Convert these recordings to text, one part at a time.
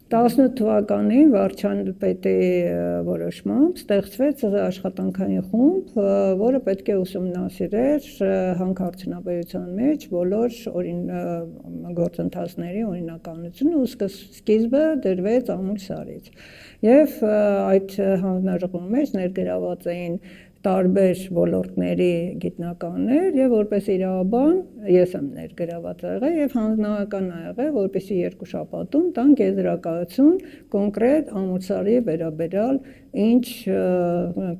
18 թվականին վարչապետի որոշմամբ ստեղծվեց աշխատանքային խումբ, որը պետք է ուսումնասիրեր հանքարդյունաբերության մեջ բոլոր գործընթացների օրինականությունը ու սկիզբը դրվեց Ամուլսարից։ Եվ այդ հանձնաժողովի մեջ ներգրաված էին տարբեր ոլորտների գիտնականներ եւ որպես իրավաբան ես եմ ներգրաված եղել եւ հանձնական ա եղել, որպեսզի երկու շաբաթում տանք եզրակացություն կոնկրետ Ամուլսարի վերաբերյալ ինչ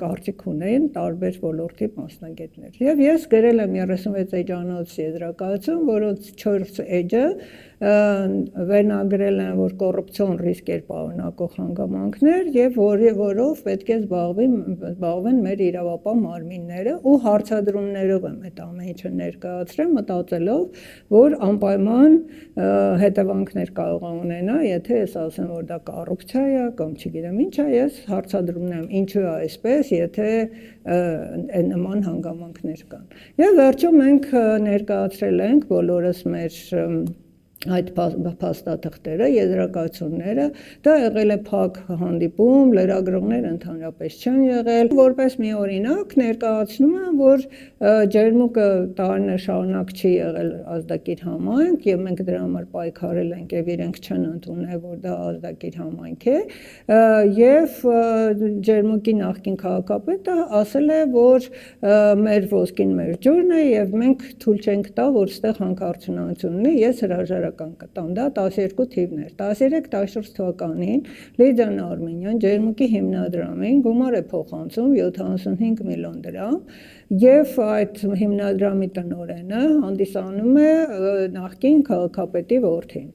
կարծիք ունեն տարբեր ոլորտի մասնագետներ։ Եվ ես գրել եմ 36 էջանոց եզրակացություն, որոնց 4 էջը վերնագրել են, որ կոռուպցիոն ռիսկեր պարունակող հանգամանքներ եւ որով պետք է զբաղվեն մեր իրավապահ մարմինները ու հարցադրումներով եմ այդ ամեն ինչը ներկայացրել, մտածելով, որ անպայման հետևանքներ կարող է ունենա, եթե ես ասեմ, որ դա կոռուպցիա է կամ չգիտեմ ինչ է, ես հարցադրում եմ ինչու է այսպես, եթե նման հանգամանքներ կան։ Եվ վերջում մենք ներկայացրել ենք բոլորս մեր այդ փաստաթղթերը, եզրակացությունները, դա եղել է փակ հանդիպում, լրագրողները ընդհանրապես չեն եղել, որպես մի օրինակ ներկայացնում եմ, որ ջերմուկը տարիներ շարունակ չի եղել ազդակիր համայնք եւ մենք դրա համար պայքարել ենք եւ իրենք չեն ընդունել, որ դա ազդակիր համայնք է, եւ ջերմուկի նախկին քաղաքապետը ասել է, որ մեր ոսկին մեր ջուրն է եւ մենք թույլ չենք տա, որ այստեղ հանքարդյունաբերություն ունի, ես հրաժարական կտամ, դա 12 թիվն էր, 13-14 թվականին Լիդիան Արմենյան ջերմուկի հիմնադրամին գումար է փոխանցում 75 միլիոն դրամ եւ այդ հիմնադրամի տնօրենը հանդիսանում է նախկին քաղաքապետի որդին։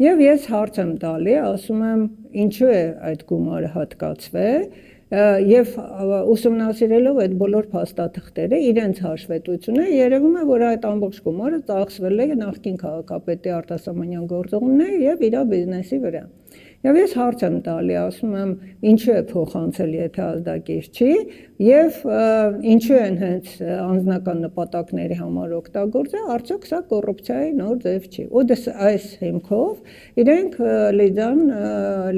Եվ ես հարց եմ տալի, ասում եմ ինչու է այդ գումարը հատկացվել եւ ուսումնասիրելով այդ բոլոր փաստաթղթերը իրենց հաշվետվությունը երևում է, որ այդ ամբողջ գումարը ծախսվել է նախկին քաղաքապետի արտասահմանյան գործողումների եւ իր բիզնեսի վրա։ Եվ ես հարց եմ տալի, ասում եմ ինչու է փոխանցել, եթե ազդակիր չի, եւ ինչու են հենց անձնական նպատակների համար օգտագործել, արդյոք սա կոռուպցիայի նոր ձև չի։ Ու այս հիմքով իրենք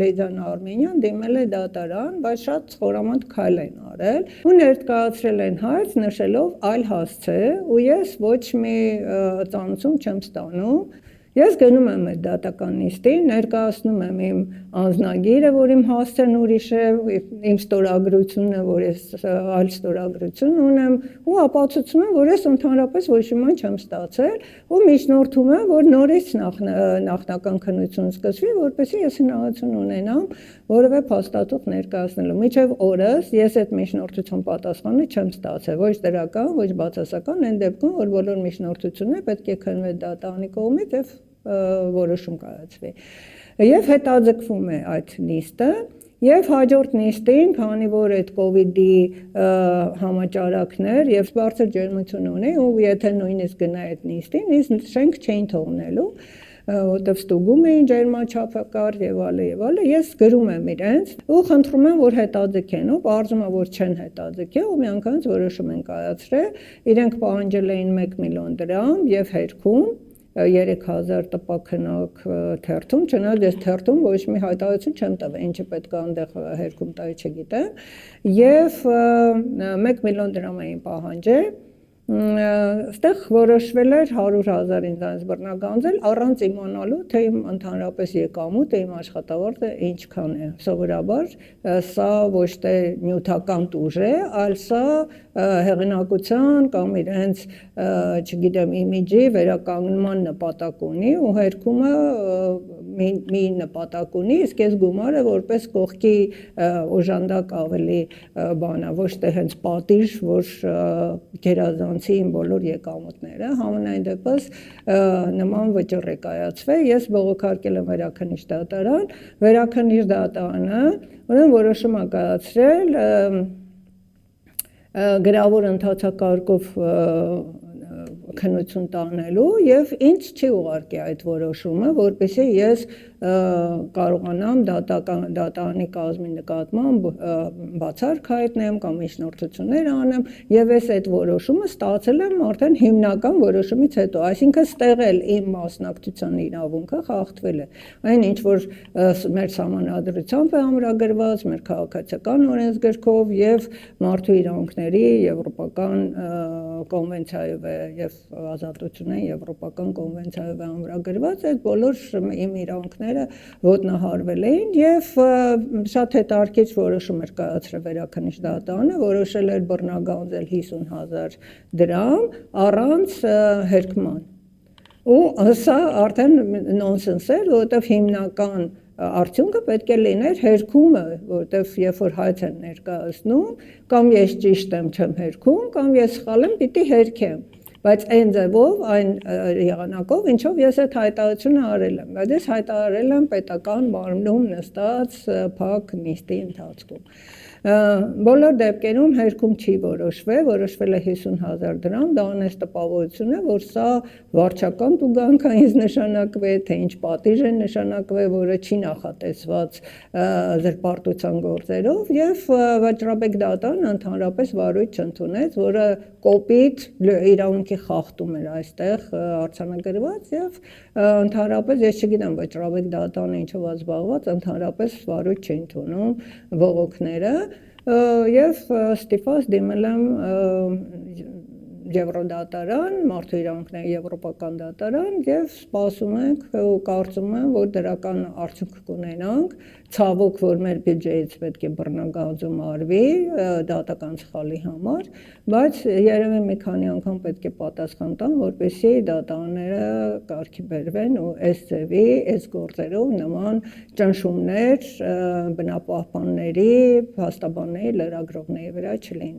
Լիդիան Արմենյան դիմել է դատարան, բայց շատ խորամանկ քայլ են արել ու ներկայացրել են հայց նշելով այլ հասցե, ու ես ոչ մի ծանուցում չեմ ստանում։ Ես գնում եմ այդ դատական նիստին, ներկայացնում եմ իմ անձնագիրը, որ իմ հասցեն ուրիշ է, իմ ստորագրությունը, որ ես այլ ստորագրություն ունեմ, ու ապացուցում եմ, որ ես ընդհանրապես ոչ մի բան չեմ ստացել, ու միջնորդում եմ, որ նորից նախնական քննություն սկսվի, որպեսզի ես հնարավորություն ունենամ որևէ փաստաթուղթ ներկայացնելու։ Մինչև օրս ես այդ միջնորդության պատասխանը չեմ ստացել, ոչ դրական, ոչ բացասական, այն դեպքում, որ բոլոր միջնորդությունները պետք է քննվեն դատարանի կողմից եւ որոշում կայացվի։ Եվ հետաձգվում է այդ նիստը եւ հաջորդ նիստին, քանի որ այդ կոവിഡ്ի համաճարակներ եւ բարձր ջերմություն ունի, ու եթե նույնիսկ գնա այդ նիստին, իսկ շենք չէին թողնելու, որտեվ ստուգում էին ջերմաչափակար եւ այլն, ես գրում եմ իրենց ու խնդրում եմ, որ հետաձգեն, ու պարզվում է, որ չեն հետաձգել, ու միանգամից որոշում են կայացրել, իրենք պահանջել էին 1 միլիոն դրամ եւ հերքում 3000 տպաքնակ թերթում, չնայած ես թերթում ոչ մի հայտարարություն չեմ տվել, ինչը պետք է այնտեղ հերքում տալ չգիտեմ, եւ 1 միլիոն դրամ էին պահանջել, այստեղ որոշվել էր 100,000 ինձանից բռնագանձել առանց իմանալու, թե իմ ընդհանրապես եկամուտը, իմ աշխատավարձը ինչքան է։ Սովորաբար սա ոչ թե նյութական տուժ է, այլ սա հեղինակության կամ իրենց, չգիտեմ, իմիջի վերականգնման նպատակ ունի ու հերքումը մի նպատակ ունի, իսկ այս գումարը որպես կողքի օժանդակ ավելի բան է, ոչ թե հենց պատիժ, որ գերազանցի իմ բոլոր եկամուտները, համենայն դեպս նման վճռ է կայացվել, ես բողոքարկել եմ վերաքննիչ դատարան, վերաքննիչ դատարանը ուրեմն որոշում է կայացրել գրավոր ընթացակարգով քննություն տանելու եւ ինձ չի ուղարկի այդ որոշումը, որպեսզի ես կարողանամ դատանի կազմի նկատմամբ բացարք հայտնեմ կամ միջնորդություններ անեմ եւ ես այդ որոշումը ստացել եմ արդեն հիմնական որոշումից հետո, այսինքն ստեղ էլ իմ մասնակցության իրավունքը խախտվել է։ Այն ինչ որ մեր համանadrությամբ է ամրագրված, մեր քաղաքացիական օրենսգրքով եւ մարդու իրավունքների եվրոպական կոնվենցիայով է եւ ազատությունների եվրոպական կոնվենցիայով է ամրագրված, այդ բոլոր իմ իրավունքները ոտնահարվել էին եւ շատ հետաքրքիր որոշում էր կայացրել վերաքննիչ դատարանը, որոշել էր բռնագանձել 50,000 դրամ առանց հերկման։ Ու սա արդեն նոնսենս էր, որովհետեւ հիմնական արդյունքը պետք է լիներ հերկումը, որովհետև երբ որ հայց են ներկայացնում, կամ ես ճիշտ եմ չեմ հերքում, կամ ես սխալ եմ, պիտի հերքեմ, բայց այն ձևով, այն եղանակով, ինչով ես այդ հայտարարությունը արել եմ, բայց ես հայտարարել եմ պետական մարմնում նստած փակ նիստի ընթացքում։ Բոլոր դեպքերում հերքում չի որոշվել, որոշվել է 50,000 դրամ, դա անես տպավորություն է, որ սա վարչական տուգանք է ինձ նշանակվել, թե ինչ պատիժ է նշանակվել, որը չի նախատեսված զրպարտության գործերով եւ վաճառաբեկ դատարանը ընդհանրապես վարույթ չընդունեց, որը կոպիտ իրավունքի խախտում էր այստեղ արձանագրված եւ ընդհանրապես ես չգիտեմ վաճառաբեկ դատարանը ինչով է զբաղված, ընդհանրապես վարույթ չի ընդունում բողոքները եւ ստիպված դիմել եմ Եվրոդատարան, մարդու իրավունքների եվրոպական դատարան եւ սպասում ենք ու կարծում եմ, որ դրական արդյունք կունենանք, ցավոք, որ մեր բյուջեից պետք է բռնագանձում արվի դատական սխալի համար, բայց երևի մի քանի անգամ պետք է պատասխան տան, որպեսզի դատարանները կարգի բերվեն ու այս ձևի, այս գործերով նման ճնշումներ բնապահպանների, փաստաբանների, լրագրողների վրա չլինի։